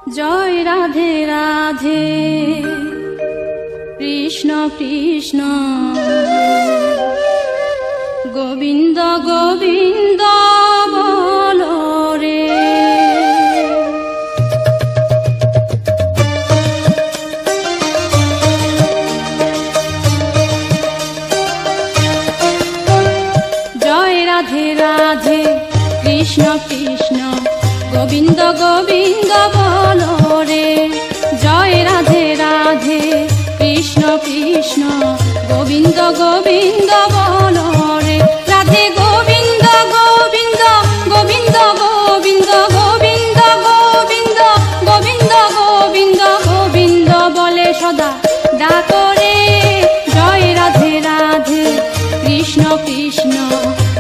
জয় রাধে রাধে কৃষ্ণ কৃষ্ণ গোবিন্দ গোবিন্দ বলো রে। জয় রাধে রাধে কৃষ্ণ কৃষ্ণ গোবিন্দ গোবিন্দ বলো রে। জয় রাধে রাধে কৃষ্ণ কৃষ্ণ গোবিন্দ গোবিন্দ বলো রে। রাধে গোবিন্দ গোবিন্দ গোবিন্দ গোবিন্দ গোবিন্দ গোবিন্দ গোবিন্দ গোবিন্দ গোবিন্দ বলে সদা ডাকো রে। জয় রাধে রাধে কৃষ্ণ কৃষ্ণ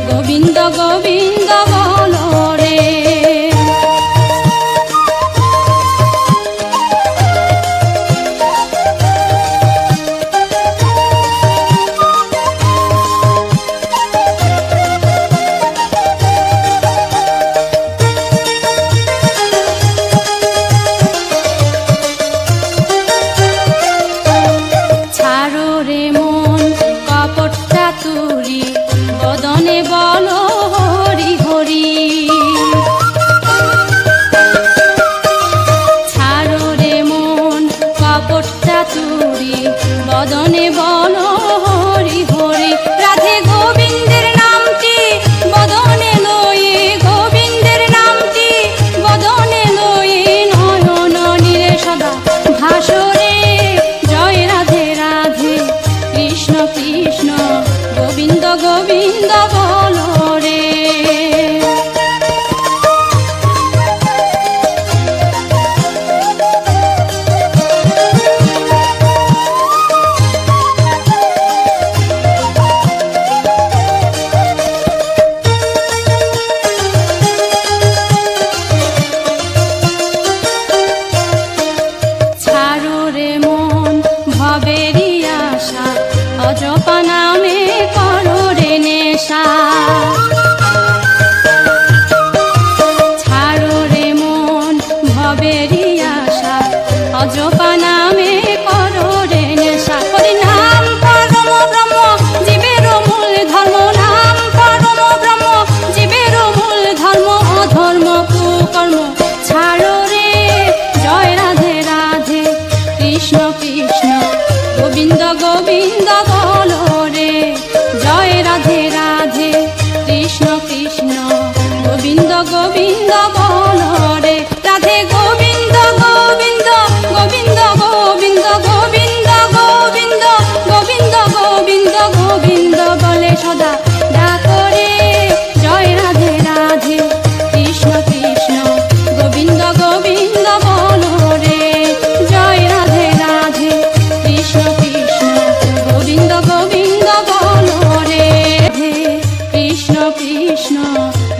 গোবিন্দ গোবিন্দ বলো রে। বদনে বলো হরি হরি, ছাড়ো রে মন কপট চাতুরি বদনে বলো হরি হরি। রাধে গোবিন্দের নামটি বদনে লয়ে, গোবিন্দের নামটি বদনে লয়ে নয়ন নীরে সদা ভাসরে। জয় রাধে রাধে কৃষ্ণ কৃষ্ণ গোবিন্দ গোবিন্দ বলো রে। ছাড়ো রে মন ভবেরি আশা, অজপা নামে করো রে নেশা। ছাড়ো রে মন ভবেরি আশা, অজপা নামে করো রে নেশা। হরি নাম পরম ব্রহ্ম জীবের মূল ধর্ম, নাম পরম ব্রহ্ম জীবের মূল ধর্ম, অধর্ম কুকর্ম ছাড়ো রে। জয় রাধে রাধে কৃষ্ণ কৃষ্ণ গোবিন্দ গোবিন্দ বলো রে। জয় রাধে রাধে কৃষ্ণ কৃষ্ণ গোবিন্দ গোবিন্দ বলো রে। রাধে গোবিন্দ গোবিন্দ গোবিন্দ গোবিন্দ গোবিন্দ গোবিন্দ গোবিন্দ গোবিন্দ গোবিন্দ বলে সদা ডাকো রে। জয় রাধে রাধে কৃষ্ণ কৃষ্ণ গোবিন্দ গোবিন্দ বলো রে। জয় রাধে রাধে কৃষ্ণ কৃষ্ণ গোবিন্দ গোবিন্দ বলো রে। কৃষ্ণ কৃষ্ণ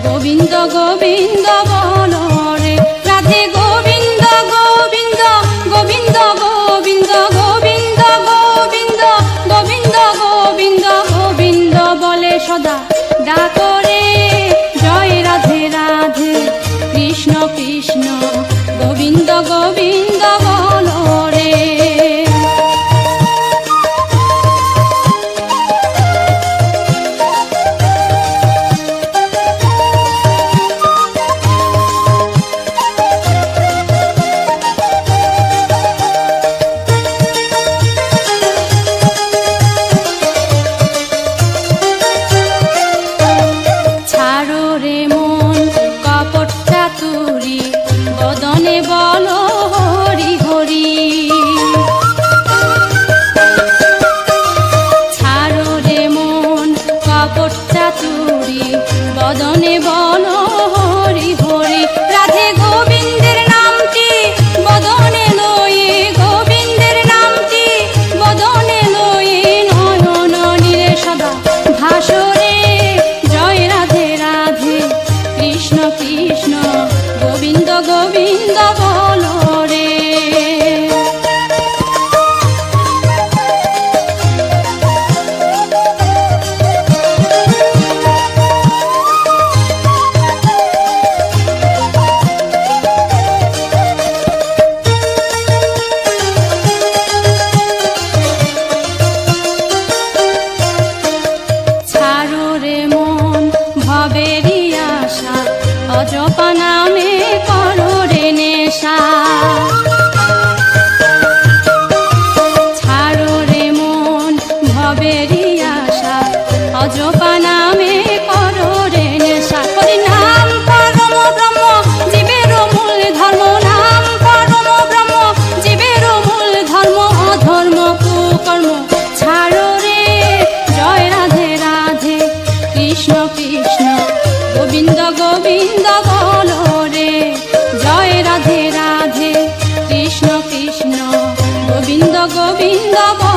গোবিন্দ গোবিন্দ বলো রে। রাধে গোবিন্দ গোবিন্দ গোবিন্দ গোবিন্দ গোবিন্দ গোবিন্দ গোবিন্দ গোবিন্দ গোবিন্দ বলে সদা ডাকো রে। জয় রাধে রাধে কৃষ্ণ কৃষ্ণ গোবিন্দ গোবিন্দ বলো রে। ছাড়ো রে মন কপট চাতুরি বদনে বলো হরি হরি। ছাড়ো রে মন কপট চাতুরি বদনে বলো হরি হরি। রাধে গোবিন্দের নামটি বদনে লয়ে, গোবিন্দের নামটি বদনে লয়ে নয়ন নীরে সদা ভাসরে। জয় রাধে রাধে কৃষ্ণ কৃষ্ণ গোবিন্দ গোবিন্দ বলো রে। অজপা নামে করো রে নেশা। ছাড়ো রে মন ভবেরই আশা, অজপা নামে করো রে নেশা। হরি নাম পরম ব্রহ্ম জীবের মূল ধর্ম, নাম পরম ব্রহ্ম জীবের মূল ধর্ম, অধর্ম কুকর্ম ছাড়ো রে। জয় রাধে রাধে কৃষ্ণ কৃষ্ণ গোবিন্দ গোবিন্দ বলো রে। জয় রাধে রাধে কৃষ্ণ কৃষ্ণ গোবিন্দ গোবিন্দ বলো।